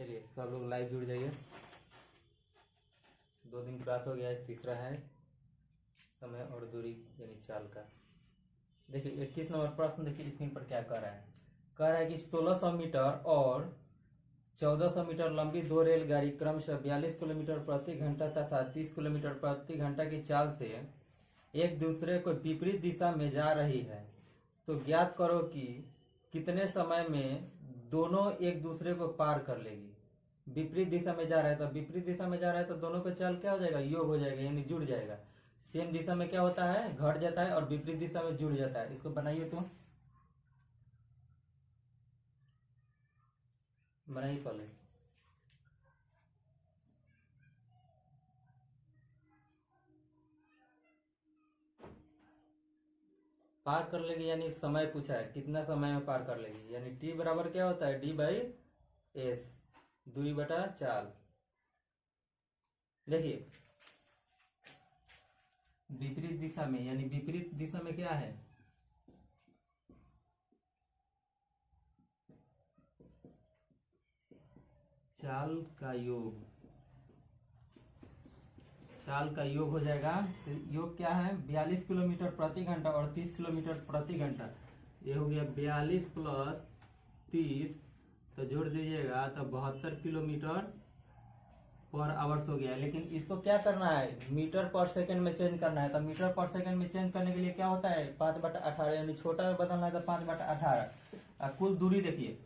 चलिए सब लोग लाइव जुड़ जाइए। 2 दिन क्रॉस हो गया है, तीसरा है समय और दूरी यानी चाल का। देखिए 21 नंबर प्रश्न देखिए स्क्रीन पर क्या कह रहा है कि 1600 मीटर और 1400 मीटर लंबी दो रेलगाड़ी क्रमशः 42 किलोमीटर प्रति घंटा तथा 30 किलोमीटर प्रति घंटा की चाल से एक दूसरे को विपरीत दिशा में जा रही है। तो ज्ञात करो कि कितने समय में दोनों एक दूसरे को पार कर लेगी। विपरीत दिशा में जा रहा है तो विपरीत दिशा में जा रहा है तो दोनों का चाल क्या हो जाएगा, योग हो जाएगा यानी जुड़ जाएगा। सेम दिशा में क्या होता है, घट जाता है और विपरीत दिशा में जुड़ जाता है। इसको बनाइए, तो बनाइए पहले। पार कर लेगी यानी समय पूछा है, कितना समय में पार कर लेगी, यानी टी बराबर क्या होता है, डी बाई एस, दूरी बटा चाल। देखिए विपरीत दिशा में, यानी विपरीत दिशा में क्या है, चाल का योग, चाल का योग हो जाएगा। तो योग क्या है, 42 किलोमीटर प्रति घंटा और 30 किलोमीटर प्रति घंटा। ये हो गया 42 प्लस 30, तो जोड़ दीजिएगा तो 72 किलोमीटर पर आवर्स हो गया। लेकिन इसको क्या करना है, मीटर पर सेकंड में चेंज करना है। तो मीटर पर सेकंड में चेंज करने के लिए क्या होता है, 5/18, यानी छोटा में बदलना है तो 5/18। कुल दूरी देखिए,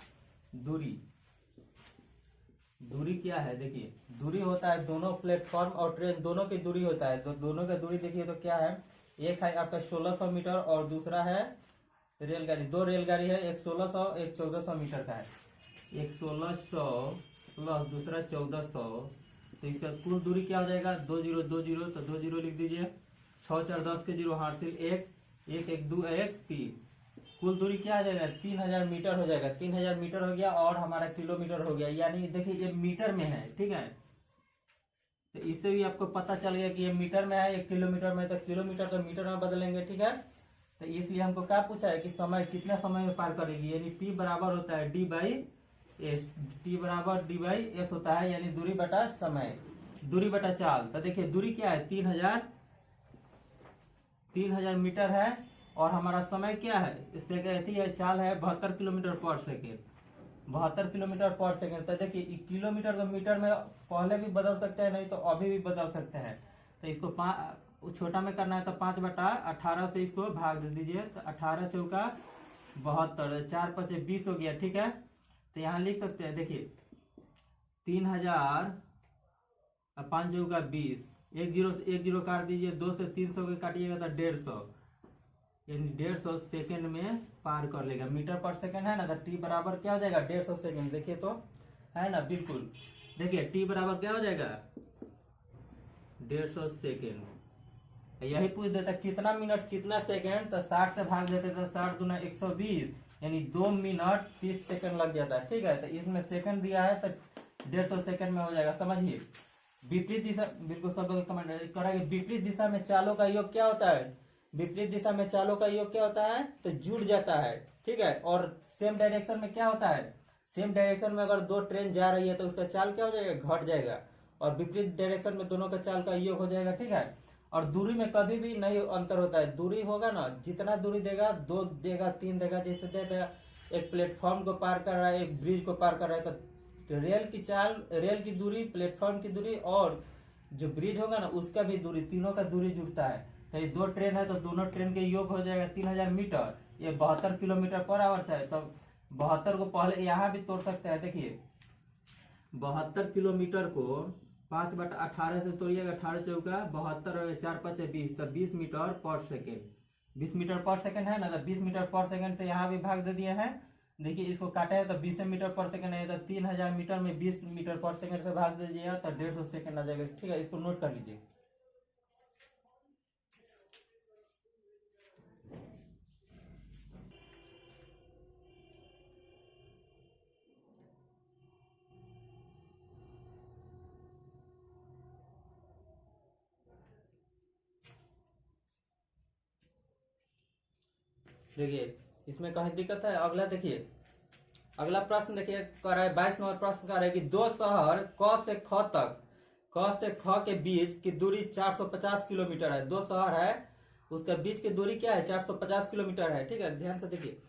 दूरी क्या है, देखिए दूरी होता है दोनों प्लेटफॉर्म और ट्रेन दोनों की दूरी होता है। तो दोनों का दूरी देखिए तो क्या है, एक है आपका 1600 मीटर और दूसरा है रेलगाड़ी, दो रेलगाड़ी है, एक 1600 एक 1400 मीटर का है। एक 1600 प्लस दूसरा 1400, तो इसका कुल दूरी क्या हो जाएगा, 2020, तो 20 लिख दीजिए। 6 4 10 के 0 हासिल 1 1 1 2 1 3, कुल दूरी क्या आ जाएगा, 3000 मीटर हो जाएगा। 3000 मीटर हो गया और हमारा किलोमीटर हो गया, यानी देखिए ये मीटर में है, ठीक है। तो इससे भी आपको पता चल गया कि ये मीटर में है, ये किलोमीटर में, तो किलोमीटर को मीटर में बदलेंगे, ठीक है। तो इसलिए हमको क्या पूछा है कि समय कितना समय में पार करेगी, यानी टी बराबर होता है डी बाई एस, टी बराबर डी बाई एस होता है, यानी दूरी बटा समय, दूरी बटा चाल। तो देखिए दूरी क्या है, 3000 मीटर है और हमारा समय क्या है, इससे कहती है चाल है 72 किलोमीटर पर सेकेंड, 72 किलोमीटर पर सेकेंड। तो देखिए किलोमीटर को मीटर में पहले भी बदल सकते हैं, नहीं तो अभी भी बदल सकते हैं। तो इसको छोटा में करना है तो 5/18 से इसको भाग दे दीजिए, तो 18 चौका 72, 4 5 20 हो गया, ठीक है। तो यहाँ लिख सकते हैं, देखिए 3000 5 चौका 20, एक जीरो काट दीजिए, 2 से 300 के काटिएगा तो 150, यानी 150 सेकेंड में पार कर लेगा। मीटर पर सेकेंड है ना, तो टी बराबर क्या हो जाएगा, 150 सेकेंड। देखिए तो है ना, बिल्कुल। देखिए टी बराबर क्या हो जाएगा, 150 सेकेंड। यही पूछ देता कितना मिनट कितना सेकेंड, तो 60 से भाग देते तो 60 दूना 120, यानी 2 मिनट 30 सेकेंड लग जाता है, ठीक है। तो इसमें सेकेंड दिया है तो 150 सेकेंड में हो जाएगा, समझिए। विपरीत दिशा, बिल्कुल सब कमेंट करेंगे, विपरीत दिशा में चालों का योग क्या होता है, विपरीत दिशा में चालों का योग क्या होता है, तो जुड़ जाता है, ठीक है। और सेम डायरेक्शन में क्या होता है, सेम डायरेक्शन में अगर दो ट्रेन जा रही है तो उसका चाल क्या हो जाएगा, घट जाएगा। और विपरीत डायरेक्शन में दोनों का चाल का योग हो जाएगा, ठीक है। और दूरी में कभी भी नहीं अंतर होता है, दूरी होगा ना, जितना दूरी देगा, 2 देगा 3 देगा, जैसे देगा एक प्लेटफॉर्म को पार कर रहा है, एक ब्रिज को पार कर रहा है, तो रेल की चाल, रेल की दूरी, प्लेटफॉर्म की दूरी और जो ब्रिज होगा ना उसका भी दूरी, तीनों का दूरी जुड़ता है। तो ये 2 ट्रेन है तो दोनों ट्रेन के योग हो जाएगा 3000 मीटर, ये 72 किलोमीटर पर आवर्स है। तो 72 को पहले यहाँ भी तोड़ सकते हैं, देखिए 72 किलोमीटर को 5/18 से तोड़िएगा, 18 चौका 72, 4 5 20, तो 20 मीटर पर सेकेंड, 20 मीटर पर सेकेंड है ना, तो 20 मीटर पर सेकेंड से यहाँ भी भाग दे दिए हैं। देखिए इसको काटे हैं तो 20 मीटर पर सेकेंड है, तो 3000 मीटर में 20 मीटर पर सेकेंड से भाग दे दीजिएगा तो 150 सेकेंड आ जाएगा, ठीक है। इसको नोट कर लीजिए। देखिए इसमें कहीं दिक्कत है, अगला देखिए अगला प्रश्न देखिए, कह रहा है 22 नंबर प्रश्न कह रहा है कि दो शहर क से ख तक, क से ख के बीच की दूरी 450 किलोमीटर है। दो शहर है, उसके बीच की दूरी क्या है, 450 किलोमीटर है। ठीक है, ध्यान से देखिए।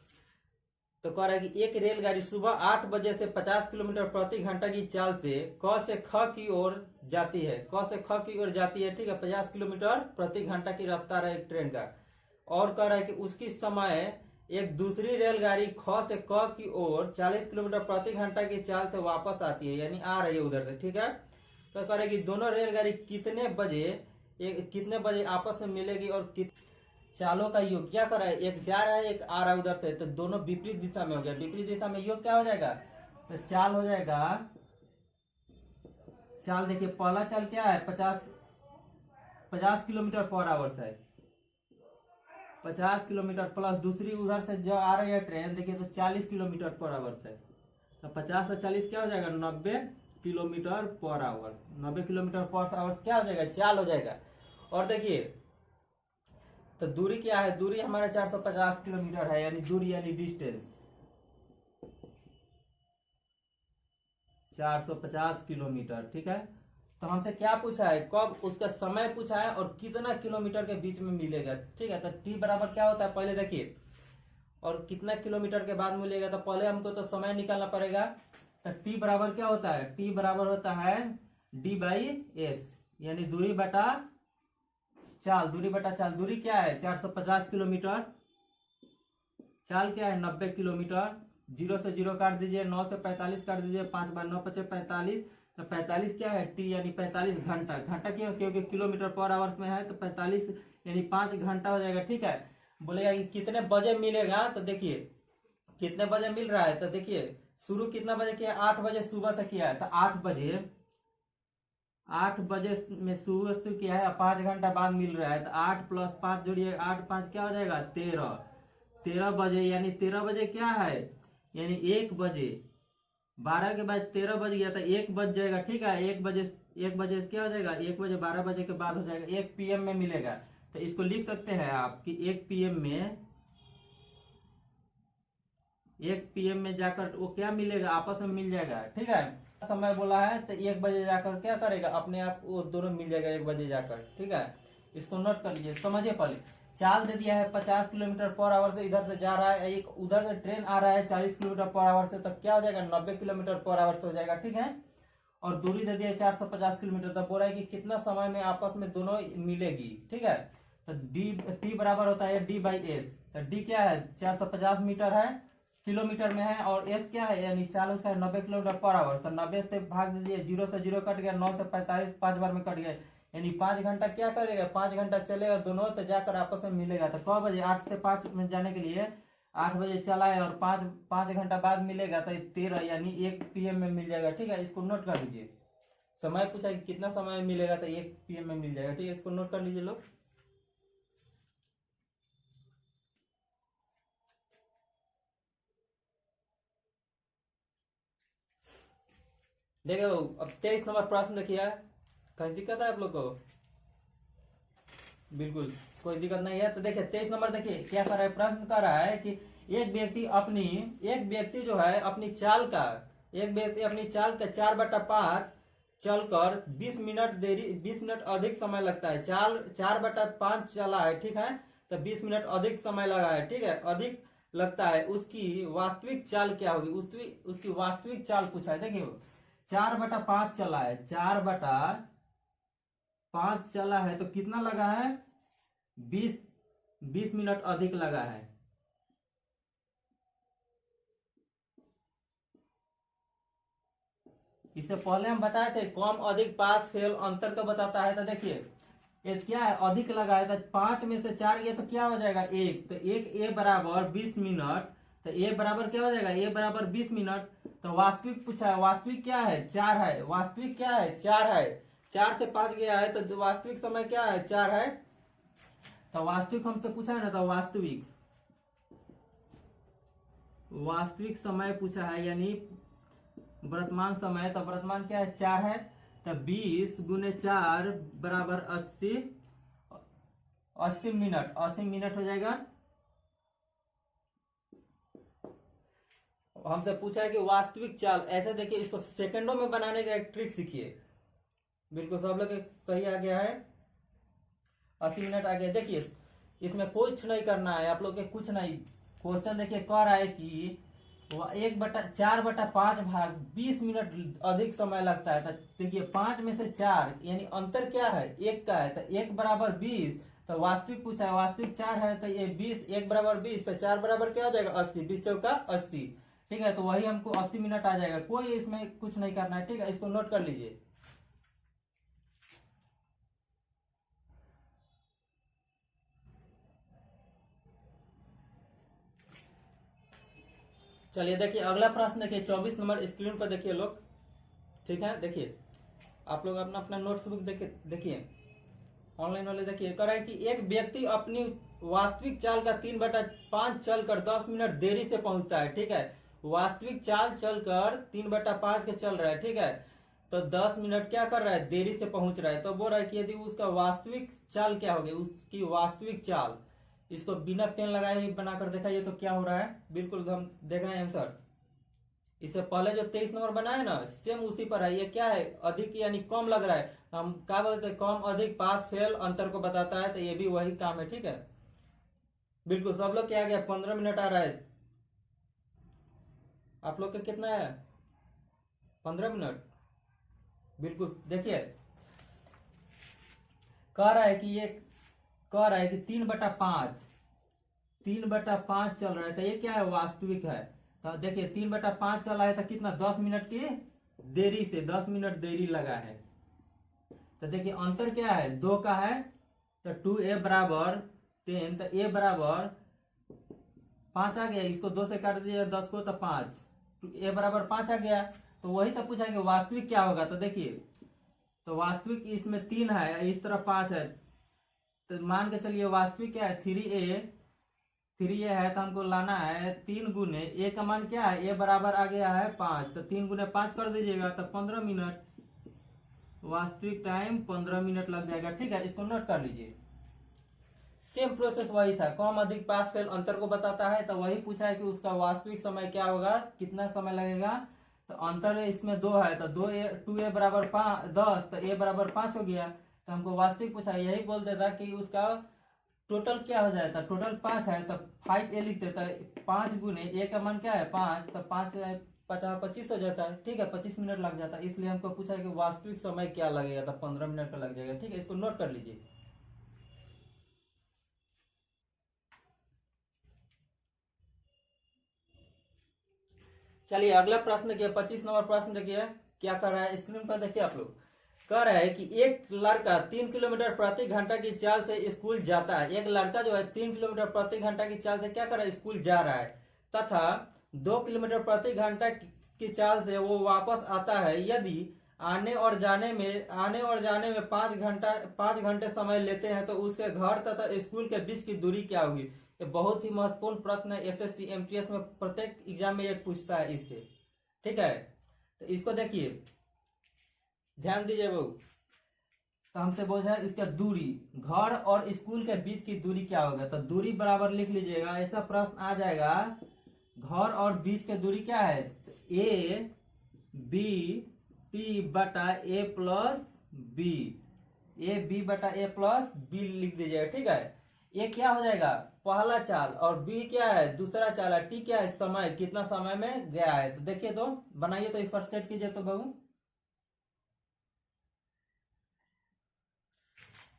तो कह रहा है कि एक रेलगाड़ी सुबह 8 बजे से 50 किलोमीटर प्रति घंटा की चाल से क से ख की ओर जाती है, क से ख की ओर जाती है। ठीक है, 50 किलोमीटर प्रति घंटा की रफ्तार है एक ट्रेन का। और कह रहा है कि उसकी समय एक दूसरी रेलगाड़ी ख से क की ओर 40 किलोमीटर प्रति घंटा की चाल से वापस आती है, यानी आ रही है उधर से। ठीक है, तो कह रहा है कि दोनों रेलगाड़ी कितने बजे आपस में मिलेगी और चालों का योग क्या कर रहा है, एक जा रहा है एक आ रहा है उधर से, तो दोनों विपरीत दिशा में हो गया। विपरीत दिशा में योग क्या हो जाएगा, तो चाल हो जाएगा। चाल देखिए, पहला चाल क्या है, 50 किलोमीटर पर आवर है, 50 किलोमीटर प्लस दूसरी उधर से जो आ रही है ट्रेन देखिए तो 40 किलोमीटर पर आवर है। तो 50 से 40 क्या हो जाएगा, 90 kilometre per hour. 90 kilometre per hour क्या हो जाएगा, चाल हो जाएगा। और देखिए, तो दूरी क्या है, दूरी हमारा 450 किलोमीटर है, यानी दूरी यानी डिस्टेंस 450 किलोमीटर। ठीक है, तो हमसे क्या पूछा है, कब, उसका समय पूछा है और कितना किलोमीटर के बीच में मिलेगा। ठीक है, तो टी बराबर क्या होता है पहले देखिए, और कितना किलोमीटर के बाद मिलेगा, तो पहले हमको तो समय निकालना पड़ेगा। तो टी बराबर क्या होता है, टी बराबर होता है D/S, यानी दूरी बटा चाल। दूरी बटा चाल, दूरी क्या है 450 किलोमीटर, चाल क्या है 90 किलोमीटर। 0 से 0 काट दीजिए, 9 से 45 काट दीजिए, 5 बार 9 पचे 45। तो 45 क्या है, टी यानी 45 घंटा। घंटा क्यों, क्योंकि किलोमीटर पर आवर्स में है, तो 45 यानी 5 घंटा हो जाएगा। ठीक है, बोलेगा कि कितने बजे मिलेगा, तो देखिए कितने बजे मिल रहा है, तो देखिए शुरू कितना बजे किया, 8 बजे सुबह से किया है, तो 8 बजे में सुबह से किया है, 5 घंटा बाद मिल रहा है। तो 8 + 5 जोड़िए, 8 5 क्या हो जाएगा 13। 13 बजे, यानी 13 बजे क्या है, यानी 1 बजे, 12 के बाद 13 बज गया, तो 1 बज जाएगा। ठीक है, 1 बजे क्या हो जाएगा, 1 बजे 12 बजे के बाद हो जाएगा, 1 PM में मिलेगा। तो इसको लिख सकते हैं आप कि 1 PM में जाकर वो क्या मिलेगा, आपस में मिल जाएगा। ठीक है, समय बोला है तो 1 बजे जाकर क्या करेगा, अपने आप वो दोनों मिल जाएगा 1 बजे जाकर। ठीक है, इसको नोट कर लीजिए, समझिए। पहले चाल दे दिया है 50 किलोमीटर पर आवर से इधर से जा रहा है, एक उधर से ट्रेन आ रहा है 40 किलोमीटर पर आवर से, तो क्या हो जाएगा 90 किलोमीटर पर आवर से हो जाएगा। ठीक है, और दूरी दे दिया है 450 किलोमीटर, तब बोल रहा है कि कितना समय में आपस में दोनों मिलेगी। ठीक है, तो टी बराबर होता है D/S। तो डी क्या है 450 मीटर है, किलोमीटर में है, और एस क्या है, यानी चाल उसका है 90 किलोमीटर पर आवर। तो 90 से भाग दीजिए, 0 से 0 कट गया, 9 से 45 5 बार में कट गया, यानी 5 घंटा क्या करेगा, 5 घंटा चलेगा दोनों, तो जाकर आपस में मिलेगा। तो कब बजे, 8 से 5 में जाने के लिए 8 बजे चला है, और 5 घंटा बाद मिलेगा, तो 13 यानी 1 PM में मिल जाएगा। ठीक है, इसको नोट कर लीजिए। समय पूछा कि कितना समय में मिलेगा, तो 1 PM में मिल जाएगा। ठीक है, इसको नोट कर लीजिए लोग। देखिए अब 23 नंबर प्रश्न देखिए, कहीं दिक्कत है आप लोग को, बिल्कुल कोई दिक्कत नहीं है। तो देखिए 23 नंबर देखिए क्या कर रहा है, प्रश्न कर रहा है कि एक व्यक्ति जो है अपनी चाल का, 4/5 चलकर 20 मिनट अधिक समय लगता है। चाल 4/5 चला है, ठीक है, तो 20 मिनट अधिक समय लगा है। ठीक है, अधिक लगता है, उसकी वास्तविक चाल क्या होगी, उसकी वास्तविक चाल पूछा है। देखिए 4/5 चला है, 4/5 चला है, तो कितना लगा है, 20 मिनट अधिक लगा है। इससे पहले हम बताए थे कम अधिक पास फेल अंतर का बताता है। तो देखिए ये क्या है, अधिक लगा है, तो 5 में से 4 गया तो क्या हो जाएगा 1, तो 1 A बराबर 20 मिनट, तो A बराबर क्या हो जाएगा, A बराबर 20 मिनट। तो वास्तविक पूछा है, वास्तविक क्या है 4 है, वास्तविक क्या है 4 है, 4 से 5 गया है, तो वास्तविक समय क्या है 4 है। तो वास्तविक हमसे पूछा है ना, तो वास्तविक समय पूछा है, यानी वर्तमान समय। तो वर्तमान क्या है 4 है, तो 20 × 4 बराबर 80 मिनट, 80 मिनट हो जाएगा। हमसे पूछा है कि वास्तविक चाल, ऐसे देखिए इसको सेकंडों में बनाने का एक ट्रिक सीखिए। बिल्कुल सब लोग सही आ गया है, 80 मिनट आ गया। देखिए इसमें कुछ नहीं करना है आप लोग के, कुछ नहीं। क्वेश्चन देखिए कह रहा है कि 1/4/5 भाग 20 मिनट अधिक समय लगता है। तो देखिए 5 में से 4 यानी अंतर क्या है, 1 का है, तो 1 बराबर 20। तो वास्तविक पूछा है, वास्तविक 4 है, तो ये 20, 1 बराबर 20, तो 4 बराबर क्या हो जाएगा 80, 20 चौका 80। ठीक है, तो वही हमको 80 मिनट आ जाएगा। कोई इसमें कुछ नहीं करना है, ठीक है, इसको नोट कर लीजिए। चलिए देखिए अगला प्रश्न देखिए 24 नंबर स्क्रीन पर देखिए लोग। ठीक है, देखिए आप लोग अपना अपना नोट्स बुक देखिए ऑनलाइन वाले। देखिए कह रहा है कि एक व्यक्ति अपनी वास्तविक चाल का 3/5 चलकर 10 मिनट देरी से पहुंचता है। ठीक है, वास्तविक चाल चलकर 3/5 के चल रहा है। ठीक है, तो 10 मिनट क्या कर रहा है, देरी से पहुंच रहा है। तो बोल रहा है कि यदि उसका वास्तविक चाल क्या होगी, उसकी वास्तविक चाल, इसको बिना पेन लगाए ही बनाकर दिखाइए तो क्या हो रहा है। बिल्कुल हम देख रहे हैं आंसर। इससे पहले जो 23 नंबर बनाए ना, सेम उसी पर है। ये क्या है, अधिक यानी कम लग रहा है। हम क्या बोलते हैं, कम अधिक पास फेल अंतर को बताता है, तो ये भी वही काम है। ठीक है, बिल्कुल सब लोग क्या आ गया, 15 मिनट आ रहा है। आप लोग का कितना है, 15 मिनट। बिल्कुल देखिए कह रहा है कि ये कह रहा है कि 3/5 चल रहा है, तो ये क्या है, वास्तविक है। तो देखिए 3/5 चल रहा है, तो कितना, 10 मिनट की देरी से 10 मिनट देरी लगा है। तो देखिए अंतर क्या है, 2 का है, तो 2a बराबर 10, तो a बराबर 5 आ गया। इसको 2 से काट दीजिए 10 को, तो 5, तो a बराबर 5 आ गया। तो वही तो पूछा कि वास्तविक क्या होगा। तो देखिए, तो वास्तविक इसमें 3 है, इस तरफ 5 है, तो मान के चलिए वास्तविक क्या है, 3a है, तो हमको लाना है 3 गुने a का मान क्या है, a बराबर आ गया है 5, तो 3 गुने 5 कर दीजिएगा, तो 15 मिनट। वास्तविक टाइम 15 मिनट लग जाएगा। ठीक है, इसको नोट कर लीजिए। सेम प्रोसेस वही था, कम अधिक पास फेल अंतर को बताता है। तो वही पूछा है कि उसका वास्तविक समय क्या होगा, कितना समय लगेगा। तो अंतर इसमें 2 है, तो 2a बराबर 10, तो a बराबर 5 हो गया। तो हमको वास्तविक पूछा, यही बोल देता कि उसका टोटल क्या हो जाता, टोटल 5 है, तो 5a लिख देता। 5 गुने a का मान क्या है 5, तो 5 25 हो जाता है। ठीक है, 25 मिनट लग जाता है। इसलिए हमको पूछा कि वास्तविक समय क्या लगेगा, तो 15 मिनट का लग जाएगा। ठीक है, इसको नोट कर लीजिए। चलिए अगला प्रश्न देखिए, 25 नंबर प्रश्न देखिए क्या कर रहा है स्क्रीन पर। देखिए आप लोग, कह रहा है कि एक लड़का 3 किलोमीटर प्रति घंटा की चाल से स्कूल जाता है। एक लड़का जो है 3 किलोमीटर प्रति घंटा की चाल से क्या कर रहा है, स्कूल जा रहा है, तथा 2 किलोमीटर प्रति घंटा की चाल से वो वापस आता है। यदि आने और जाने में 5 घंटे समय लेते हैं, तो उसके घर तथा स्कूल के बीच की दूरी क्या होगी। ये बहुत ही महत्वपूर्ण प्रश्न है, एसएससी एमटीएस में प्रत्येक एग्जाम में ये पूछता है इससे। ठीक है, तो इसको देखिए ध्यान दीजिए बहू। तो हमसे बोझा है इसका दूरी, घर और स्कूल के बीच की दूरी क्या होगा। तो दूरी बराबर लिख लीजिएगा, ऐसा प्रश्न आ जाएगा, घर और बीच की दूरी क्या है, ए बी टी बटा ए प्लस बी, ए बी बटा ए प्लस बी लिख दीजिएगा। ठीक है, ये क्या हो जाएगा, पहला चाल, और बी क्या है, दूसरा चाल है, टी क्या है, समय, कितना समय में गया है। तो देखिए, तो बनाइए, तो इस पर सेट कीजिए। तो बहू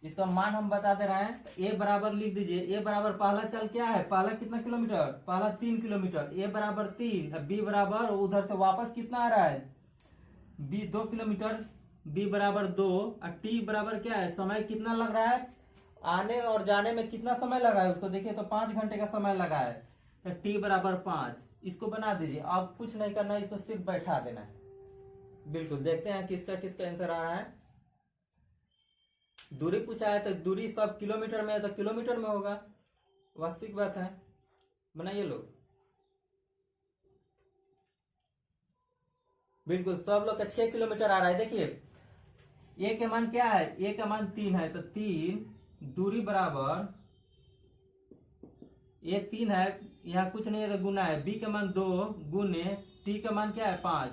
इसका मान हम बता दे रहे हैं, तो ए बराबर लिख दीजिए। ए बराबर पहला चाल क्या है, पहला कितना किलोमीटर, पहला 3 किलोमीटर, ए बराबर 3, बी बराबर उधर से वापस कितना आ रहा है, बी 2 किलोमीटर, बी बराबर 2, और टी बराबर क्या है, समय कितना लग रहा है, आने और जाने में कितना समय लगा है उसको देखिए, तो 5 घंटे का समय लगा है, तो टी बराबर 5। इसको बना दीजिए, अब कुछ नहीं करना है, इसको सिर्फ बैठा देना है। बिल्कुल देखते हैं किसका किसका आंसर आ रहा है। दूरी पूछा है, तो दूरी सब किलोमीटर में है, तो किलोमीटर में होगा, वास्तविक बात है। बनाइए लोग, बिल्कुल सब लोग का 6 किलोमीटर आ रहा है। देखिए ए के मान क्या है, ए का मान 3 है, तो 3 दूरी बराबर ए 3 है, यहाँ कुछ नहीं है तो गुना है, बी का मान 2 गुने टी का मान क्या है 5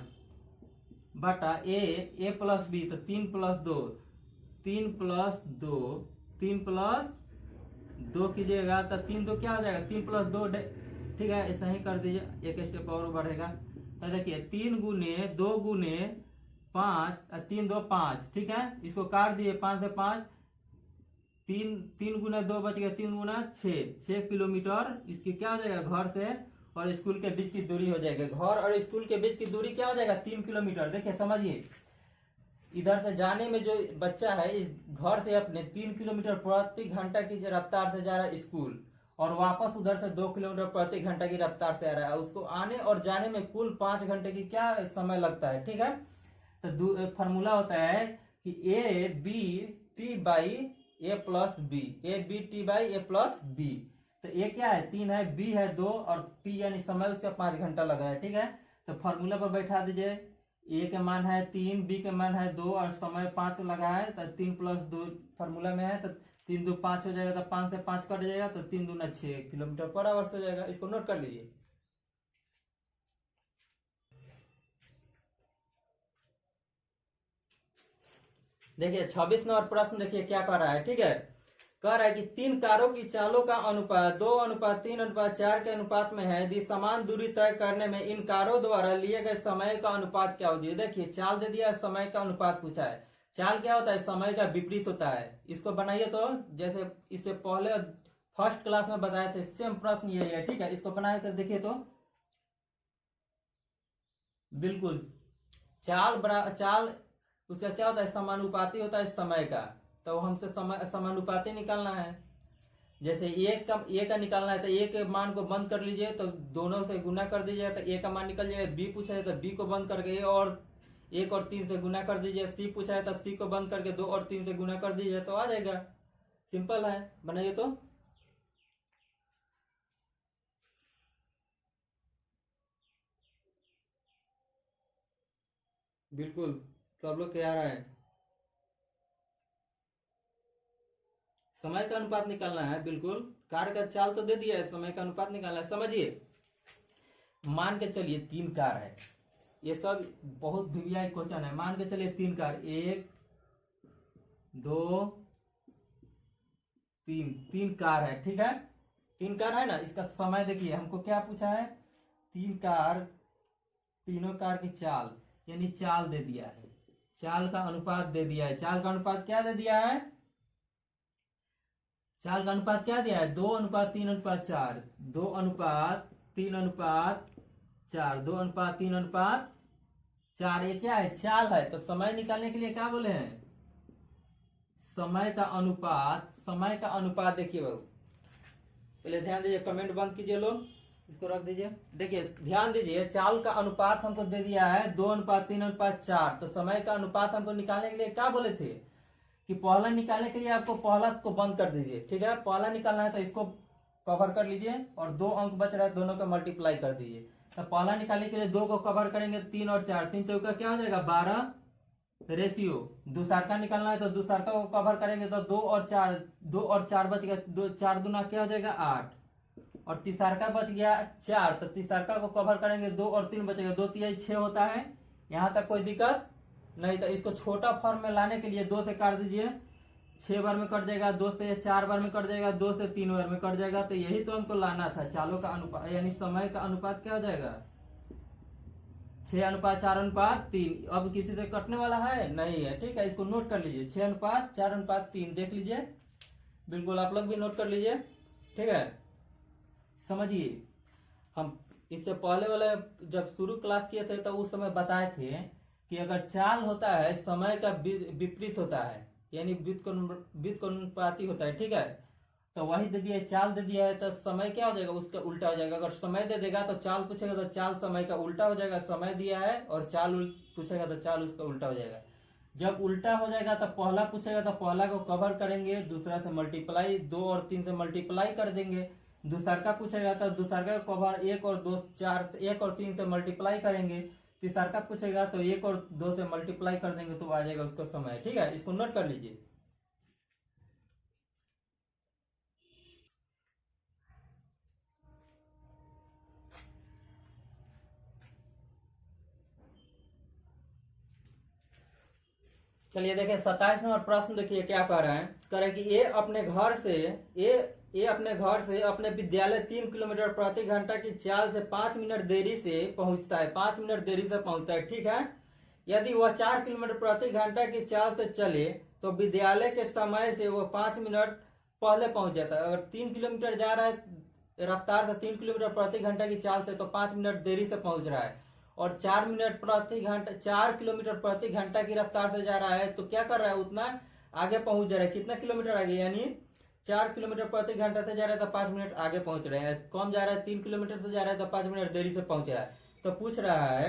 बटा ए प्लस बी, तो 3 प्लस 2, 3 प्लस 2, 3 प्लस 2 कीजिएगा तो 3 2 क्या हो जाएगा, 3 प्लस 2, ठीक है ऐसा ही कर दीजिए, एक स्टेप और बढ़ेगा। तो देखिए 3 गुने 2 गुने 5, 3 2 5, ठीक है इसको काट दिए 5 से 5, 3 गुना 2 बच गया, 3 गुना 6 किलोमीटर इसकी क्या हो जाएगा, घर से और स्कूल के बीच की दूरी हो जाएगी। घर और स्कूल के बीच की दूरी क्या हो जाएगा, 3 किलोमीटर। देखिए समझिए, इधर से जाने में जो बच्चा है इस घर से अपने 3 किलोमीटर प्रति घंटा की रफ्तार से जा रहा है स्कूल, और वापस उधर से 2 किलोमीटर प्रति घंटा की रफ्तार से आ रहा है, उसको आने और जाने में कुल 5 घंटे की क्या समय लगता है, ठीक है। तो फॉर्मूला होता है कि A B T by A plus B, A B T by A plus B. तो ए क्या है 3 है, बी है 2 और टी यानी समय उसका 5 घंटा लग रहा है, ठीक है। तो फॉर्मूला पर बैठा दीजिए, ए के मान है 3, बी के मान है 2 और समय 5 लगा है, तो 3 प्लस 2 फॉर्मूला में है, तो 3 2 5 हो जाएगा, तो 5 से 5 कट जाएगा, तो 3 दूना 6 किलोमीटर पर आवर्स हो जाएगा। इसको नोट कर लीजिए। देखिए 26 नंबर प्रश्न देखिए क्या कर रहा है, ठीक है। कह रहा है कि 3 कारों की चालों का अनुपात 2:3:4 के अनुपात में है, यदि समान दूरी तय करने में इन कारों द्वारा लिए गए समय का अनुपात क्या होगी। देखिए चाल दे दिया है, समय का अनुपात पूछा है। चाल क्या होता है, समय का विपरीत होता है। इसको बनाइए तो जैसे इससे पहले फर्स्ट क्लास में बताए थे, सेम प्रश्न यही है, ठीक है। इसको बना कर देखिए तो बिल्कुल चाल उसका क्या होता है, समानुपाती होता है समय का। तो हमसे समय समानुपाती निकालना है। जैसे ए का निकालना है तो ए के मान को बंद कर लीजिए, तो दोनों से गुना कर दीजिए तो ए का मान निकल जाएगा। बी पूछा है तो बी को बंद करके 1 और 3 से गुना कर दीजिए। सी पूछा है तो सी को बंद करके 2 और 3 से गुना कर दीजिए, तो आ जाएगा। सिंपल है, बनाइए तो। बिल्कुल सब लोग क्या आ रहा है, समय का अनुपात निकालना है। बिल्कुल कार का चाल तो दे दिया है, समय का अनुपात निकालना है। समझिए, मान के चलिए 3 कार है, ये सब बहुत वीवीआई क्वेश्चन है। मान के चलिए 3 कार, 1 2 3, 3 कार है, ठीक है। 3 कार है ना, इसका समय देखिए हमको क्या पूछा है, 3 कार, तीनों कार की चाल यानी चाल दे दिया है, चाल का अनुपात दे दिया है। चाल का अनुपात क्या दे दिया है, चाल का अनुपात क्या दिया है, 2:3:4, 2:3:4, 2:3:4। ये क्या है, चाल है। तो समय निकालने के लिए क्या बोले हैं, समय का अनुपात। समय का अनुपात देखिए बाबू, पहले ध्यान दीजिए, कमेंट बंद कीजिए लोग, इसको रख दीजिए। देखिए ध्यान दीजिए, चाल का अनुपात हमको दे दिया है 2:3:4। तो समय का अनुपात हमको निकालने के लिए क्या बोले थे कि पहला निकालने के लिए आपको पहला को बंद कर दीजिए, ठीक है। पहला निकालना है तो इसको कवर कर लीजिए, और 2 अंक बच रहा है, दोनों का मल्टीप्लाई कर दीजिए। तो पहला निकालने के लिए 2 को कवर करेंगे, 3 और 4, 3 चौका क्या हो जाएगा 12 रेशियो। दूसरका निकालना है तो दूसरका को कवर करेंगे तो 2 और 4 बच गया, 4 दूना क्या हो जाएगा 8, और तीसरका बच गया 4, तो तीसरका को कवर करेंगे, 2 और 3 बचेगा, 2 3 6 होता है। यहां तक कोई दिक्कत नहीं। तो इसको छोटा फॉर्म में लाने के लिए 2 से काट दीजिए, 6 बार में कट जाएगा, 2 से 4 बार में कट जाएगा, 2 से 3 बार में कट जाएगा। तो यही तो हमको लाना था, चालों का अनुपात यानी समय का अनुपात क्या हो जाएगा, 6:4:3। अब किसी से कटने वाला है नहीं है, ठीक है। इसको नोट कर लीजिए, 6:4:3 देख लीजिए, बिल्कुल आप लोग भी नोट कर लीजिए, ठीक है। समझिए, हम इससे पहले वाले जब शुरू क्लास किए थे तो उस समय बताए थे कि अगर चाल होता है समय का विपरीत होता है, यानी व्युत्क्रमानुपाती होता है, ठीक है। तो वही दे दिया है, चाल दे दिया है तो समय क्या हो जाएगा, उसका उल्टा हो जाएगा। अगर समय दे देगा तो चाल पूछेगा तो चाल समय का उल्टा हो जाएगा। समय दिया है और चाल पूछेगा तो चाल उसका उल्टा हो जाएगा। जब उल्टा हो जाएगा तो पहला पूछेगा तो पहला को कवर करेंगे, दूसरा से मल्टीप्लाई, 2 और 3 से मल्टीप्लाई कर देंगे। दूसरका पूछेगा तो दूसरका को कवर 1 और 2 4 1 और 3 से मल्टीप्लाई करेंगे। तीसरका पूछेगा तो 1 और 2 से मल्टीप्लाई कर देंगे, तो आ जाएगा उसका समय, ठीक है। इसको नोट कर लीजिए। चलिए देखिए 27 नंबर प्रश्न देखिए क्या कह रहा है। कह रहा है कि ये अपने घर से अपने विद्यालय 3 किलोमीटर प्रति घंटा की चाल से 5 मिनट देरी से पहुंचता है, 5 मिनट देरी से पहुंचता है, ठीक है। यदि वह 4 किलोमीटर प्रति घंटा की चाल से चले तो विद्यालय के समय से वह 5 मिनट पहले पहुंच जाता है। अगर 3 किलोमीटर जा रहा है रफ्तार से, 3 किलोमीटर प्रति घंटा की चाल से, तो 5 मिनट देरी से पहुंच रहा है। और 4 किलोमीटर प्रति घंटा की रफ्तार से जा रहा है तो क्या कर रहा है, उतना आगे पहुंच जा रहा है। कितना किलोमीटर आगे, यानी 4 किलोमीटर प्रति घंटा से जा रहा है तो 5 मिनट आगे पहुंच रहे हैं। कम जा रहा है, 3 किलोमीटर से जा रहा है तो 5 मिनट देरी से पहुंच रहा है। तो पूछ रहा है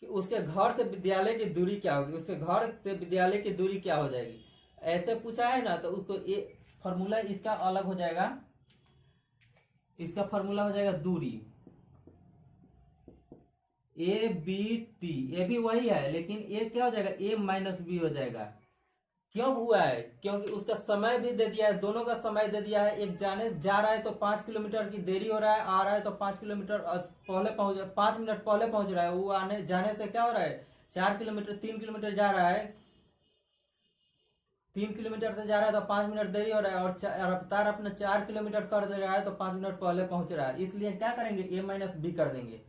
कि उसके घर से विद्यालय की दूरी क्या होगी, उसके घर से विद्यालय की दूरी क्या हो जाएगी। ऐसे पूछा है ना, तो उसको ये फॉर्मूला इसका अलग हो जाएगा। इसका फॉर्मूला हो जाएगा दूरी, ए बी टी। ए भी वही है लेकिन ए क्या हो जाएगा, ए माइनस बी हो जाएगा। क्यों हुआ है, क्योंकि उसका समय भी दे दिया है, दोनों का समय दे दिया है। एक जा रहा है तो 5 किलोमीटर की देरी हो रहा है, आ रहा है तो 5 किलोमीटर पहले 5 मिनट पहले पहुंच रहा है। वो आने जाने से क्या हो रहा है, 4 किलोमीटर 3 किलोमीटर जा रहा है, 3 किलोमीटर से जा रहा है तो 5 मिनट देरी हो रहा है। और रफ्तार अपना 4 किलोमीटर कर दे रहा है तो 5 मिनट पहले पहुंच रहा है। इसलिए क्या करेंगे, ए माइनस बी कर देंगे,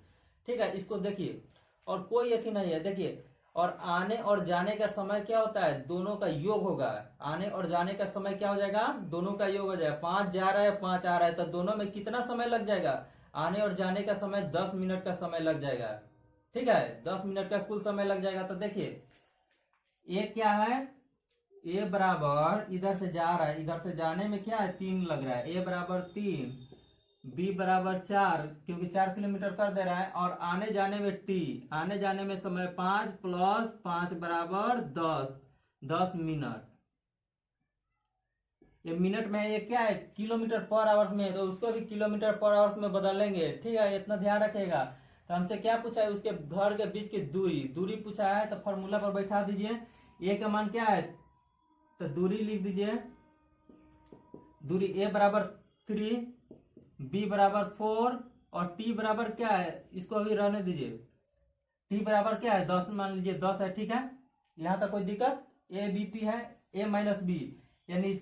ठीक है। इसको देखिए, और कोई अथी नहीं है, देखिए। और आने और जाने का समय क्या होता है, दोनों का योग होगा। आने और जाने का समय क्या हो जाएगा, दोनों का योग हो जाएगा। 5 जा रहा है, 5 आ रहा है, तो दोनों में कितना समय लग जाएगा, आने और जाने का समय 10 मिनट का समय लग जाएगा, ठीक है। 10 मिनट का कुल समय लग जाएगा। तो देखिए ए क्या है, ए बराबर इधर से जा रहा है, इधर से जाने में क्या है, 3 लग रहा है। ए बराबर 3, बी बराबर 4, क्योंकि 4 किलोमीटर कर दे रहा है। और आने जाने में टी, आने जाने में समय 5 प्लस 5 बराबर 10 मिनट। ये मिनट में ये क्या है, किलोमीटर पर आवर्स में है, तो उसको भी किलोमीटर पर आवर्स में बदल लेंगे, ठीक है। इतना ध्यान रखेगा। तो हमसे क्या पूछा है, उसके घर के बीच की दूरी पूछा है। तो फॉर्मूला पर बैठा दीजिए। ए का मान क्या है, तो दूरी लिख दीजिए। दूरी ए बराबर 3, बी बराबर 4 और टी बराबर क्या है, इसको अभी रहने दीजिए। टी बराबर क्या है, 10 मान लीजिए, 10 है, ठीक है। यहां तक कोई दिक्कत, ए बी टी है, ए माइनस बी, यानी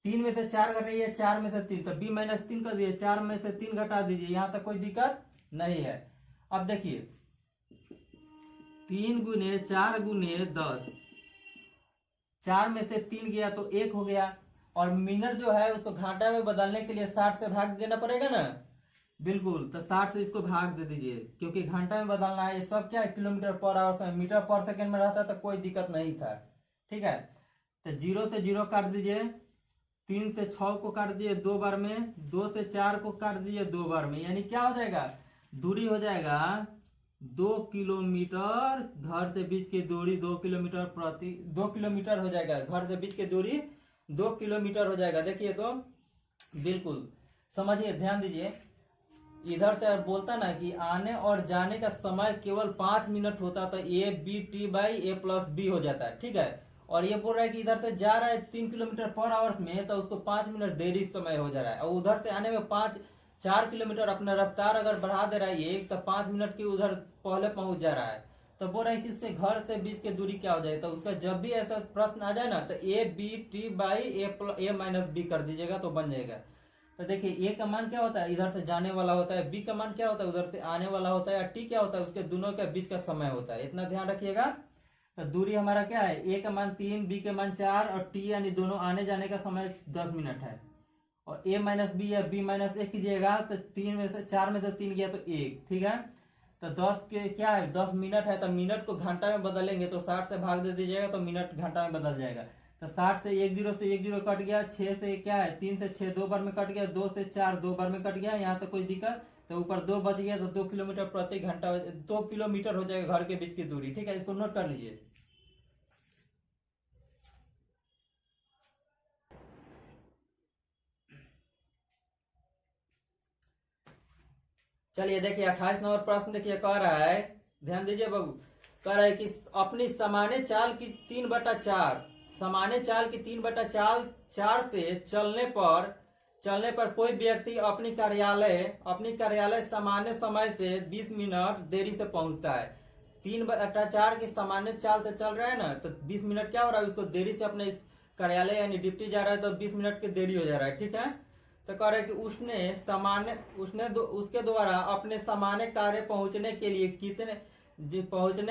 3 में से 4 घटाइए, 4 में से 3, तो बी माइनस 3 कर दीजिए, 4 में से 3 घटा दीजिए। यहां तक कोई दिक्कत नहीं है। अब देखिए 3 गुने 4 गुने 10, 4 में से 3 गया तो 1 हो गया। और मिनट जो है उसको घंटा में बदलने के लिए 60 से भाग देना पड़ेगा ना, बिल्कुल। तो 60 से इसको भाग दे दीजिए, क्योंकि घंटा में बदलना है। ये सब क्या है, किलोमीटर पर आवर, मीटर पर सेकंड में रहता तो कोई दिक्कत नहीं था, ठीक है। तो 0 से 0 काट दीजिए, 3 से 6 को काट दीजिए 2 बार में, 2 से 4 को काट दीजिए 2 बार में, यानी क्या हो जाएगा, दूरी हो जाएगा 2 किलोमीटर। घर से बीच की दूरी 2 किलोमीटर हो जाएगा। घर से बीच की दूरी 2 किलोमीटर हो जाएगा। देखिए तो बिल्कुल समझिए, ध्यान दीजिए। इधर से बोलता ना कि आने और जाने का समय केवल 5 मिनट होता, तो A B T by A plus B हो जाता है, ठीक है। और ये बोल रहा है कि इधर से जा रहा है 3 किलोमीटर पर आवर्स में, तो उसको 5 मिनट देरी समय हो जा रहा है। और उधर से आने में 4 किलोमीटर अपना रफ्तार अगर बढ़ा दे रहा है एक, तो 5 मिनट की उधर पहले पहुंच जा रहा है। तो बोल रहा है कि उससे घर से बीच की दूरी क्या हो जाए। तो उसका जब भी ऐसा प्रश्न आ जाए ना, तो A B T by A minus B कर दीजिएगा तो बन जाएगा। तो देखिए ए का मान क्या होता है, इधर से जाने वाला होता है, बी का मान क्या होता है, उधर से आने वाला होता है, और टी क्या होता है, उसके दोनों के बीच का समय होता है। इतना ध्यान रखिएगा। तो दूरी हमारा क्या है, ए का मान 3, बी के मान 4 और टी यानी दोनों आने जाने का समय 10 मिनट है। और ए माइनस बी या बी माइनस ए कीजिएगा तो 4 में से 3 गया तो 1, ठीक है। तो 10 के क्या है, 10 मिनट है, तो मिनट को घंटा में बदलेंगे तो 60 से भाग दे दीजिएगा तो मिनट घंटा में बदल जाएगा। तो 60 से 1 0 कट गया, 6 से क्या है, 3 से 6 2 बार में कट गया, 2 से 4 2 बार में कट गया। यहाँ तो कोई दिक्कत, तो ऊपर 2 बच गया, तो 2 किलोमीटर प्रति घंटा, 2 किलोमीटर हो जाएगा घर के बीच की दूरी, ठीक है। इसको नोट कर लीजिए। चलिए देखिए 28 नंबर प्रश्न देखिए, कह रहा है, ध्यान दीजिए बाबू। कह रहा है कि अपनी सामान्य चाल की 3/4, सामान्य चाल की 3/4 से चलने पर कोई व्यक्ति अपनी कार्यालय सामान्य समय से 20 मिनट देरी से पहुंचता है। 3/4 की सामान्य चाल से चल रहा है ना, तो 20 मिनट क्या हो रहा है, उसको देरी से अपने इस कार्यालय यानी ड्यूटी जा रहा है, तो 20 मिनट की देरी हो जा रहा है। ठीक है, तो कह रहे हैं कि उसके द्वारा अपने सामान्य कार्य पहुंचने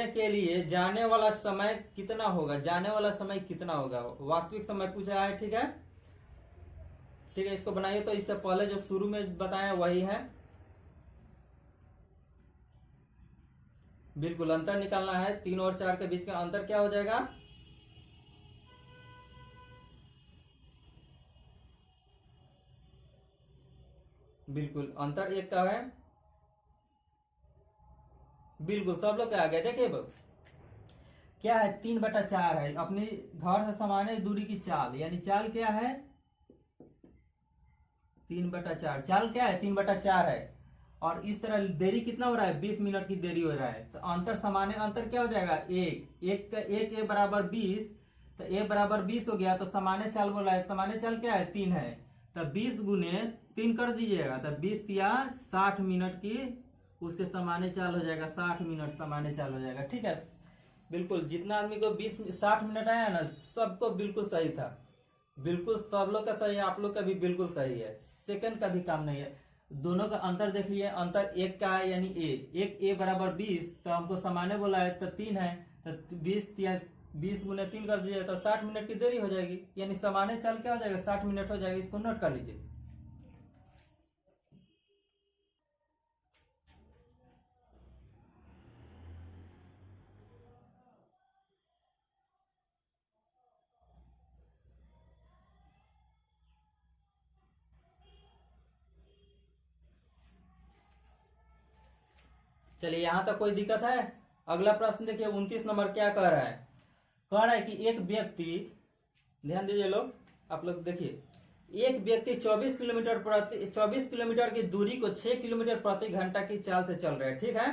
के लिए जाने वाला समय कितना होगा, जाने वाला समय कितना होगा, वास्तविक समय पूछा है। ठीक है, ठीक है, इसको बनाइए। तो इससे पहले जो शुरू में बताया वही है, बिल्कुल अंतर निकालना है। 3 और 4 के बीच का अंतर क्या हो जाएगा, बिल्कुल अंतर 1 का है। बिल्कुल सब लोग आ गए। देखिए क्या है, 3/4 है अपनी घर से सामान्य दूरी की चाल, यानी चाल क्या है 3/4, चाल क्या है 3/4 है। और इस तरह देरी कितना हो रहा है, 20 मिनट की देरी हो रहा है। तो अंतर सामान्य अंतर क्या हो जाएगा, एक ए बराबर 20, तो ए बराबर 20 हो गया। तो सामान्य चाल बोला है, सामान्य चाल क्या है 3 है, तो 20 गुने 3 कर दीजिएगा, तो 20 या 60 मिनट की उसके सामान्य चाल हो जाएगा, 60 मिनट सामान्य चाल हो जाएगा। ठीक है, बिल्कुल जितना आदमी को 60 मिनट आया ना, सबको बिल्कुल सही था, बिल्कुल सब लोग का सही है, आप लोग का भी बिल्कुल सही है, सेकंड का भी काम नहीं है। दोनों का अंतर देख लिए, अंतर 1 का है, यानी ए बराबर 20, तो हमको सामान्य बोला है तो 3 है, तो 20 गुने 3 कर दीजिए, तो 60 मिनट की देरी हो जाएगी, यानी सामान्य चाल क्या हो जाएगा 60 मिनट हो जाएगा। इसको नोट कर लीजिए। चलिए यहां तक कोई दिक्कत है। अगला प्रश्न देखिए 29 नंबर क्या कह रहा है, कह रहा है कि एक व्यक्ति, ध्यान दीजिए लोग, आप लोग देखिए, एक व्यक्ति 24 किलोमीटर की दूरी को 6 किलोमीटर प्रति घंटा की चाल से चल रहा है। ठीक है,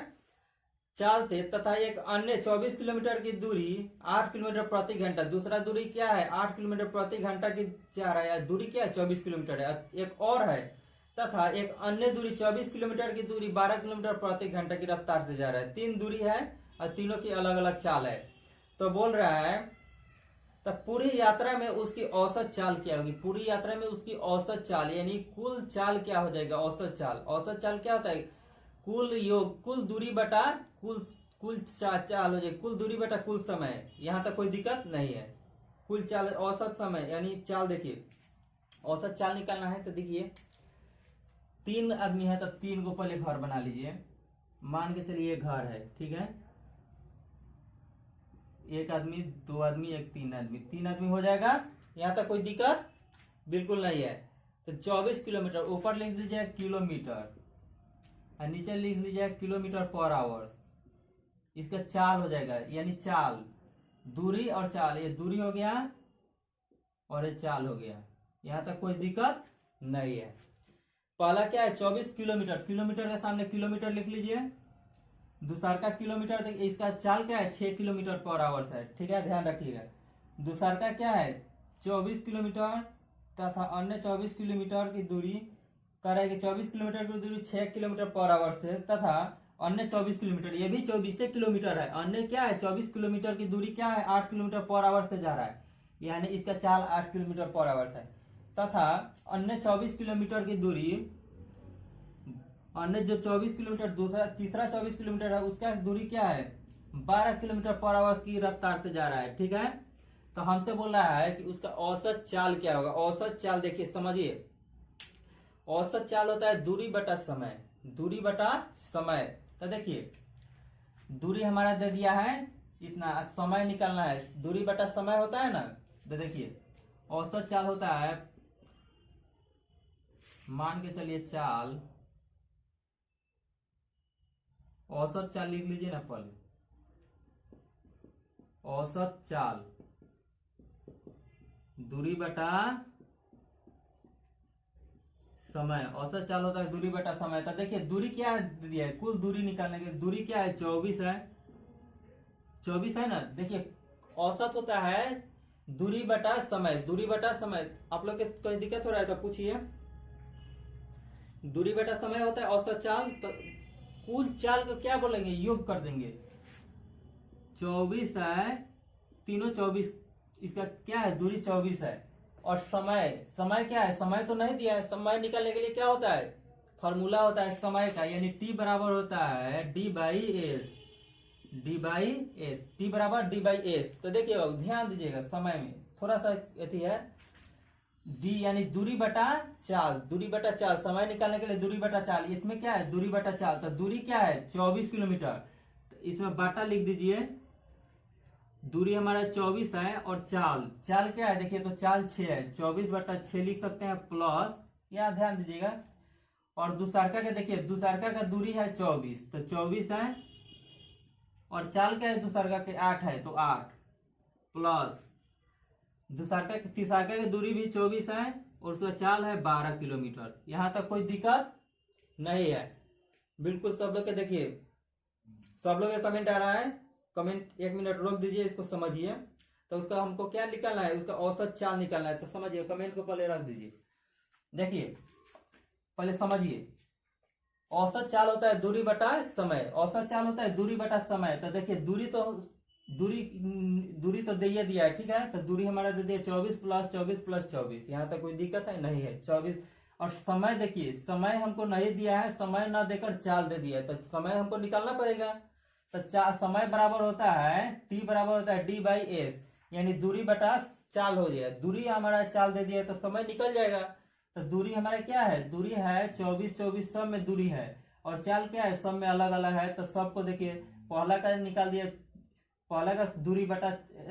चाल से, तथा एक अन्य 24 किलोमीटर की दूरी 8 किलोमीटर प्रति घंटा, दूसरा दूरी क्या है 8 किलोमीटर प्रति घंटा की जा रहा है, दूरी क्या है 24 किलोमीटर है। एक और है, तथा एक अन्य दूरी 24 किलोमीटर की दूरी 12 किलोमीटर प्रति घंटा की रफ्तार से जा रहा है। 3 दूरी है और तीनों की अलग अलग चाल है। तो बोल रहा है, तो पूरी यात्रा में उसकी औसत चाल क्या होगी, पूरी यात्रा में उसकी औसत चाल यानी कुल चाल क्या हो जाएगा, औसत चाल। औसत चाल क्या होता है, कुल दूरी बटा कुल चाल हो जाए, कुल दूरी बटा कुल समय। यहां तक कोई दिक्कत नहीं है। कुल चाल औसत समय यानी चाल, देखिए औसत चाल निकालना है। तो देखिए 3 आदमी है, तो 3 को पहले घर बना लीजिए, मान के चलिए घर है। ठीक है, 1 आदमी 2 आदमी 3 आदमी, 3 आदमी हो जाएगा। यहां तक कोई दिक्कत बिल्कुल नहीं है। तो 24 किलोमीटर ऊपर लिख दीजिए किलोमीटर और नीचे लिख लीजिए किलोमीटर पर आवर। इसका चाल हो जाएगा, यानी चाल, दूरी और चाल, ये दूरी हो गया और ये चाल हो गया। यहां तक कोई दिक्कत नहीं है। पहला क्या है 24 किलोमीटर, किलोमीटर के सामने किलोमीटर लिख लीजिए। दूसरा का किलोमीटर, इसका चाल क्या है 6 किलोमीटर पर आवर है। ठीक है, ध्यान रखिएगा। दूसरा का क्या है 24 किलोमीटर तथा अन्य 24 किलोमीटर की दूरी करेगी, 24 किलोमीटर की दूरी 6 किलोमीटर पर आवर से, तथा अन्य 24 किलोमीटर, ये भी 24 किलोमीटर है। अन्य क्या है 24 किलोमीटर की दूरी क्या है 8 किलोमीटर पर आवर से जा रहा है, यानी इसका चाल 8 किलोमीटर पर आवर है। तथा अन्य 24 किलोमीटर की दूरी, अन्य जो 24 किलोमीटर तीसरा 24 किलोमीटर है, उसका दूरी क्या है 12 किलोमीटर पर आवर की रफ्तार से जा रहा है। ठीक है, तो हमसे बोल रहा है कि उसका औसत चाल क्या होगा। औसत चाल देखिए समझिए, औसत चाल होता है दूरी बटा समय, दूरी बटा समय। तो देखिए दूरी हमारा दे दिया है इतना, समय निकालना है, दूरी बटा समय होता है ना। तो देखिए औसत चाल होता है, मान के चलिए चाल, औसत चाल लिख लीजिए ना पहले, औसत चाल दूरी बटा समय, औसत चाल होता है दूरी बटा समय। तो देखिए दूरी क्या दिया है, कुल दूरी निकालने के, दूरी क्या है 24 है, 24 है ना। देखिए औसत होता है दूरी बटा समय, दूरी बटा समय। आप लोग के कोई दिक्कत हो रहा है तो पूछिए। दूरी बटा समय होता है औसत चाल। तो कुल चाल को क्या बोलेंगे, योग कर देंगे, 24 है, तीनों 24, इसका क्या है दूरी 24 है। और समय, समय क्या है, समय तो नहीं दिया है। समय निकालने के लिए क्या होता है, फॉर्मूला होता है समय का, यानी टी बराबर होता है D by S, D by S, T बराबर डी बाई एस। तो देखिए ध्यान दीजिएगा, समय में थोड़ा सा अथी है, डी यानी दूरी बटा चाल, दूरी बटा चाल, समय निकालने के लिए दूरी बटा चाल। इसमें क्या है दूरी बटा चाल, तो दूरी क्या है 24 किलोमीटर, तो इसमें बाटा लिख दीजिए, दूरी हमारा 24 है, और चाल, चाल क्या है देखिए, तो चाल 6 है, 24 बटा 6 लिख सकते हैं, प्लस, यहाँ ध्यान दीजिएगा, और दुसारका का देखिए, दुसारका का दूरी है 24, तो 24 है, और चाल क्या है दुसारका के 8 है, तो 8 प्लस दुसारका तिसारका की दूरी भी 24 है, और उसका चाल है 12 किलोमीटर। यहां तक कोई दिक्कत नहीं है, बिल्कुल सब लोग के देखिए, सब लोग का कमेंट आ रहा है, कमेंट 1 मिनट रोक दीजिए, इसको समझिए। तो उसका हमको क्या निकालना है, उसका औसत चाल निकालना है, तो समझिए, कमेंट को पहले रख दीजिए, देखिए पहले समझिए, औसत चाल होता है दूरी बटा समय, औसत चाल होता है दूरी बटा समय। तो देखिए दूरी तो दे दिया है, ठीक है, तो दूरी हमारा दे दिया 24 प्लस 24 प्लस 24, यहाँ तक कोई दिक्कत है नहीं है 24। और समय देखिए, समय हमको नहीं दिया है, समय ना देकर चाल दे दिया है, तो समय हमको निकालना पड़ेगा। तो समय बराबर होता है, टी बराबर होता है डी बाई एस, यानी दूरी बटा चाल हो जाए, दूरी हमारा चाल दे दिया है, तो समय निकल जाएगा। तो दूरी हमारा क्या है, दूरी है 24 24, सब में दूरी है, और चाल क्या है सब में अलग अलग है। तो सबको देखिए, पहला का निकाल दिया, पहला का दूरी बटा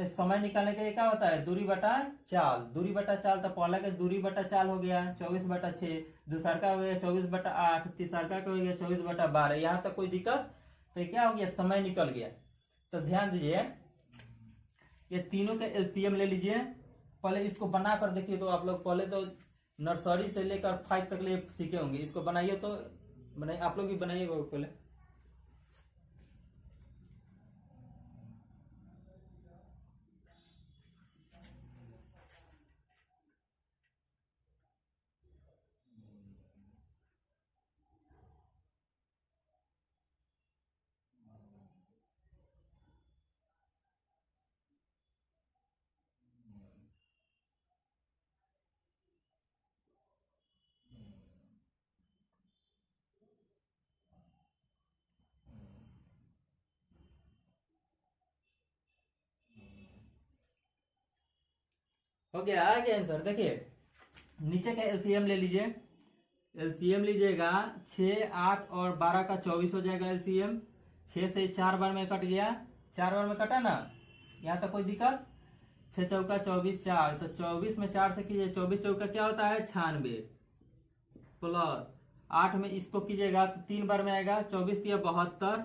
समय निकालने के लिए क्या होता है दूरी बटा चाल, दूरी बटा चाल, तो पहला का दूरी बटा चाल हो गया 24 बटा 6, दूसरा का हो गया 24 बटा 8, तीसरा का हो गया 24 बटा 12, यहाँ तक कोई दिक्कत, तो क्या हो गया समय निकल गया। तो ध्यान दीजिए, ये तीनों का एलसीएम ले लीजिए, पहले इसको बना कर देखिए, तो आप लोग पहले तो नर्सरी से लेकर 5 तक ले सीखे होंगे, इसको बनाइए, तो बनाइए, आप लोग भी बनाइएगा पहले। हो गया, आ गया आंसर। देखिए नीचे का एलसीएम ले लीजिए, एलसीएम लीजिएगा 6 8 और 12 का 24 हो जाएगा एलसीएम, 6 से 4 बार में कट गया, 4 बार में कटा ना, यहाँ तक कोई दिक्कत, 6 चौका 24 4, तो 24 में 4 से कीजिए, 24 चौका क्या होता है 96, प्लस 8 में इसको कीजिएगा तो 3 बार में आएगा, 24 किया 72,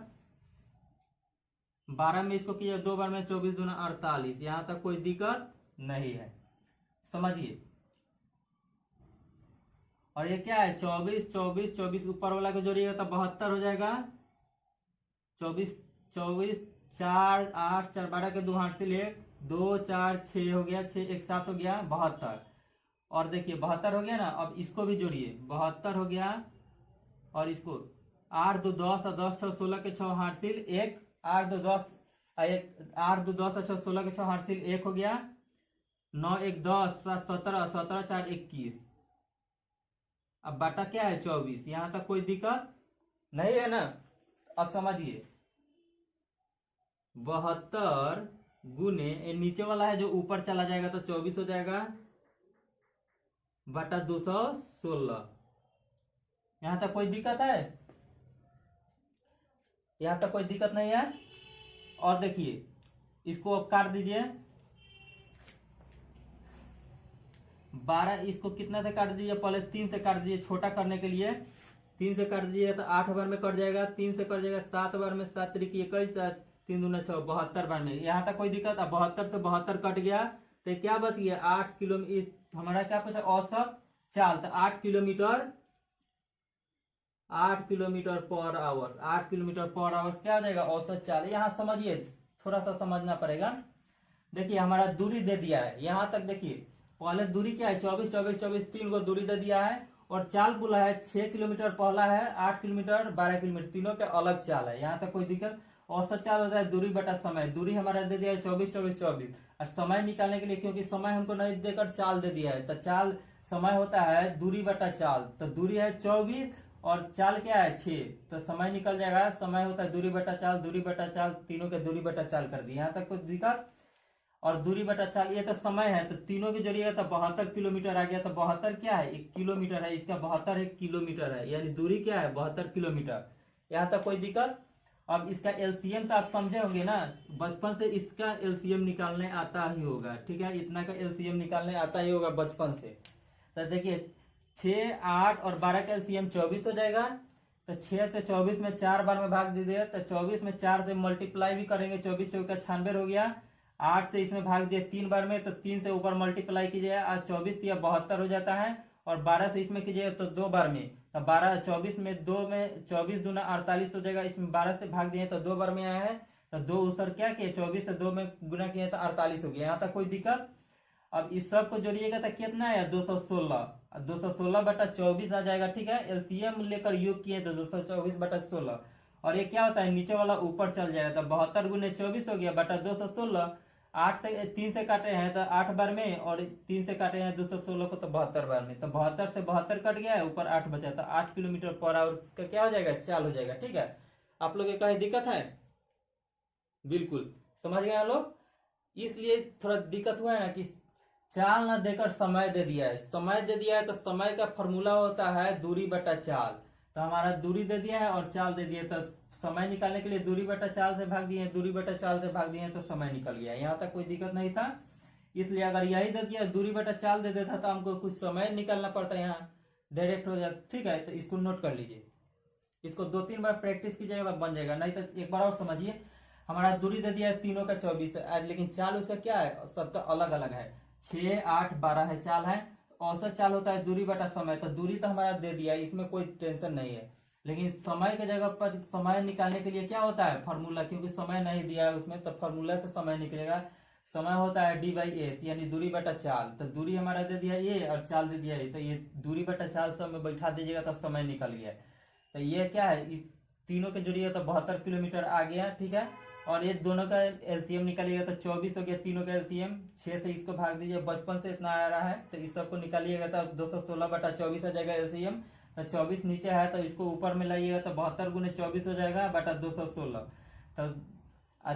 12 में इसको कीजिए 2 बार में, 24 दूना 48, यहाँ तक कोई दिक्कत नहीं है, समझिए। और ये क्या है 24 24 24, ऊपर वाला को जोड़िएगा तो 72 हो जाएगा, 24 24 4 8 4 12 के 2 हाथ से ले 2 4 6 हो गया, 6 1 7 हो गया 72। और देखिए 72 हो गया ना, अब इसको भी जोड़िए, 72 हो गया, और इसको 8 2 10 और 10 6 16 के 6 हाथ से 1, 8 2 10 1, 8 2 10 6 16 के 6 हाथ से 1 हो गया, 9 1 10 7 17 17 4 21, अब बाटा क्या है 24, यहां तक कोई दिक्कत नहीं है ना। अब समझिए 72 गुने नीचे वाला है जो ऊपर चला जाएगा तो 24 हो जाएगा, बटा 216, यहां तक कोई दिक्कत है, यहां तक कोई दिक्कत नहीं है। और देखिए इसको अब काट दीजिए, 12 इसको कितना से काट दीजिए, पहले 3 से काट दीजिए, छोटा करने के लिए 3 से काट दीजिए तो 8 बार में कट जाएगा, 3 से कट जाएगा 7 बार में, 7 3 21, 3 दूना 6, 72 बार में, यहाँ तक कोई दिक्कत। अब 72 से 72 कट गया तो क्या बच गया 8 किलोमीटर, हमारा क्या पूछा औसत चाल, तो 8 kilometre, 8 kilometre per hour, 8 kilometre per hour क्या हो जाएगा औसत चाल। यहाँ समझिए, थोड़ा सा समझना पड़ेगा, देखिए हमारा दूरी दे दिया है, यहाँ तक देखिए पहले दूरी क्या है 24 24 24, 3 को दूरी दे दिया है, और चाल बोला है 6 किलोमीटर पहला है, 8 किलोमीटर 12 किलोमीटर, तीनों के अलग चाल है, यहाँ तक कोई दिक्कत। औसत चाल होता है दूरी बटा समय। दूरी हमारा दे दिया है 24 24 24। और समय निकालने के लिए, क्योंकि समय हमको नहीं देकर चाल दे दिया है, तो चाल समय होता है दूरी बटा चाल। तो दूरी है 24 और चाल क्या है 6, तो समय निकल जाएगा। समय होता है दूरी बटा चाल, दूरी बटा चाल, तीनों के दूरी बटा चाल कर दिए। यहाँ तक कोई दिक्कत? और दूरी बटा चाल ये तो समय है, तो तीनों की जोड़िएगा तो 72 किलोमीटर आ गया। तो 72 क्या है? 1 किलोमीटर है, इसका 72 1 किलोमीटर है, यानी दूरी क्या है? 72 किलोमीटर। यहाँ तक कोई दिक्कत? अब इसका एलसीएम तो आप समझे होंगे ना, बचपन से इसका एलसीएम निकालने आता ही होगा, ठीक है, इतना का एलसीएम निकालने आता ही होगा बचपन से। तो देखिए 6 8 और 12 का एलसीएम 24 हो जाएगा। तो 6 से 24 में 4 बार में भाग दीजिए, तो 24 में 4 से मल्टीप्लाई भी करेंगे, 24 चौका 96 हो गया। 8 से इसमें भाग दिए 3 बार में, तो 3 से ऊपर मल्टीप्लाई कीजिए, आज 24 या 72 हो जाता है। और 12 से इसमें कीजिए तो 2 बार में, तो 12 24 में 2 में 24 दूना 48 हो जाएगा। इसमें 12 से भाग दिए तो 2 बार में आया है, तो 2 उसर क्या किए 24 से 2 में गुना किए तो 48 हो गया। यहाँ तक कोई दिक्कत? अब इस सब को जोड़िएगा तो कितना है? 216। 216 बटा 24 आ जाएगा, ठीक है। एलसीएम लेकर योग किए तो 224 बटा 16। और ये क्या होता है? नीचे वाला ऊपर चल जाएगा, तो 72 गुने 24 हो गया बटा 216। 8 से 3 से काटे हैं तो 8 बार में, और 3 से काटे हैं 216 को तो 72 बार में, तो 72 से 72 कट गया है, ऊपर 8 बचा, तो 8 किलोमीटर पर आवर का क्या हो जाएगा? चाल हो जाएगा, ठीक है। आप लोग कहीं दिक्कत है? बिल्कुल समझ गए आप लोग। इसलिए थोड़ा दिक्कत हुआ है ना कि चाल ना देकर समय दे दिया है। समय दे दिया है तो समय का फॉर्मूला होता है दूरी बटा चाल। तो हमारा दूरी दे दिया है और चाल दे दिया, तो समय निकालने के लिए दूरी बटा चाल से भाग दिए, दूरी बटा चाल से भाग दिए, तो समय निकल गया। यहाँ तक कोई दिक्कत नहीं था। इसलिए अगर यही दे दिया दूरी बटा चाल दे देता तो हमको कुछ समय निकालना पड़ता, यहाँ डायरेक्ट हो जाता, ठीक है। तो इसको नोट कर लीजिए, इसको 2-3 बार प्रैक्टिस कीजिएगा तो बन जाएगा। नहीं तो एक बार और समझिए, हमारा दूरी दे दिया है तीनों का 24 है, लेकिन चाल उसका क्या है? सबका अलग अलग है। 6 8 12 है चाल है। औसत चाल होता है दूरी बटा समय, तो दूरी तो हमारा दे दिया है, इसमें कोई टेंशन नहीं है। लेकिन समय के जगह पर समय निकालने के लिए क्या होता है? फॉर्मूला, क्योंकि समय नहीं दिया है उसमें, तो फॉर्मूला से समय निकलेगा। समय होता है d/s, यानी दूरी बटा चाल। तो दूरी हमारा दे दिया ये और चाल दे दिया ये, तो ये दूरी बटा चाल सब में बैठा दीजिएगा तो समय निकल गया। तो ये क्या है? इस तीनों के जोड़िएगा तो 72 किलोमीटर आ गया, ठीक है। और ये दोनों का एलसीएम निकालिएगा तो 24 हो गया, तीनों का एलसीएम। 6 से इसको भाग दीजिए, बचपन से इतना आ रहा है, तो इस सबको निकालिएगा तो 216 बटा 24 आ जाएगा एलसीएम। तो 24 नीचे है तो इसको ऊपर में लाइएगा तो 72 गुने 24 हो जाएगा बटा 216। तो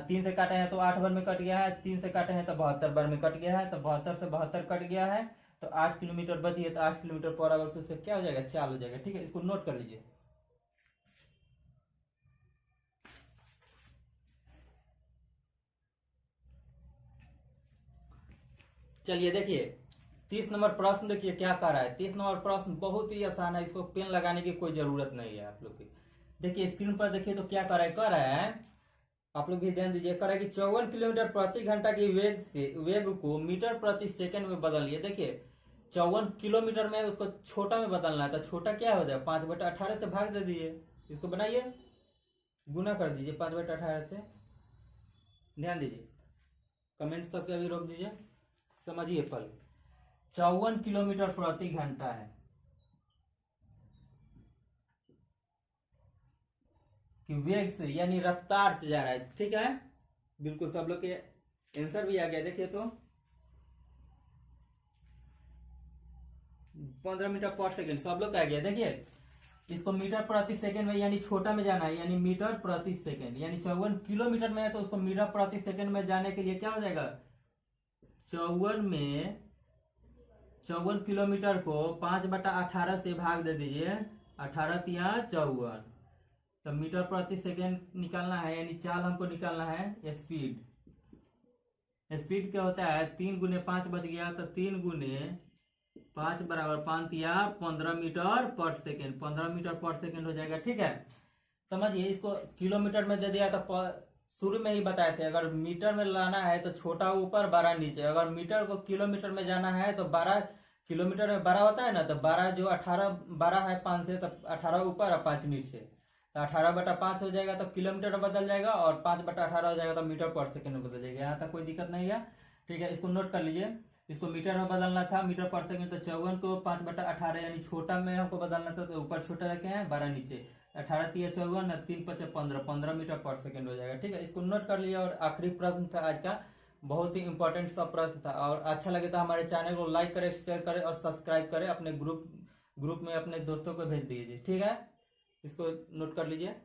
3 से काटे हैं तो 8 बार में कट गया है, 3 से काटे हैं तो 72 बार में कट गया है, तो 72 से 72 कट गया है, तो 8 किलोमीटर बची है, तो 8 किलोमीटर पर आवर से उसका क्या हो जाएगा? चाल हो जाएगा, ठीक है। इसको नोट कर लीजिए। चलिए देखिए 30 नंबर प्रश्न, देखिए क्या कर रहा है। 30 नंबर प्रश्न बहुत ही आसान है, इसको पेन लगाने की कोई जरूरत नहीं है आप लोग की। देखिए स्क्रीन पर देखिए तो क्या कर रहा है, कर रहा है, आप लोग भी ध्यान दीजिए। कर रहा है कि 54 किलोमीटर प्रति घंटा की वेग को मीटर प्रति सेकंड में बदलिए। देखिए 54 किलोमीटर में उसको छोटा में बदलना है, तो छोटा क्या हो जाए? 5/18 से भाग दे दीजिए, इसको बनाइए, गुना कर दीजिए 5/18 से। ध्यान दीजिए, कमेंट सबके अभी रोक दीजिए, समझिए पहले। 54 किलोमीटर प्रति घंटा है कि वेग से यानी रफ्तार से जा रहा है, ठीक है। बिल्कुल सब लोग के आंसर भी आ गया। देखिए तो 15 मीटर पर सेकेंड सब लोग का आ गया। देखिए इसको मीटर प्रति सेकेंड में यानी छोटा में जाना है, यानी मीटर प्रति सेकेंड, यानी 54 किलोमीटर में है तो उसको मीटर प्रति सेकेंड में जाने के लिए क्या हो जाएगा? 54 किलोमीटर को 5/18 से भाग दे दीजिए, 18 तिया 54, तो मीटर प्रति सेकेंड निकालना है, यानी चाल हमको निकालना है। स्पीड क्या होता है? 3 गुने 5 बच गया, तो 3 गुने 5 बराबर 5 तिया 15 मीटर पर सेकेंड, 15 मीटर पर सेकेंड हो जाएगा, ठीक है। समझिए इसको किलोमीटर में दे दिया तो शुरू में ही बताए थे, अगर मीटर में लाना है तो छोटा ऊपर बड़ा नीचे, अगर मीटर को किलोमीटर में जाना है तो 12 किलोमीटर में 12 होता है ना, तो 12 जो 12 है 5 से, तो 18 ऊपर और 5 नीचे, तो 18/5 हो जाएगा, तो किलोमीटर में बदल जाएगा, और 5/18 हो जाएगा तो मीटर पर सेकेंड में बदल जाएगा। यहाँ तक कोई दिक्कत नहीं है, ठीक है। इसको नोट कर लीजिए, इसको मीटर में बदलना था, मीटर पर सेकेंड, तो 54 को 5/18 यानी छोटा में हमको बदलना था, तो ऊपर छोटा रखे हैं 12 नीचे, 18 तिया 54, 3 5 15, 15 मीटर पर सेकेंड हो जाएगा। ठीक है, इसको नोट कर लीजिए। और आखिरी प्रश्न था आज का, बहुत ही इंपॉर्टेंट सा प्रश्न था। और अच्छा लगे तो हमारे चैनल को लाइक करें, शेयर करें और सब्सक्राइब करें। अपने ग्रुप में अपने दोस्तों को भेज दीजिए। ठीक है, इसको नोट कर लीजिए।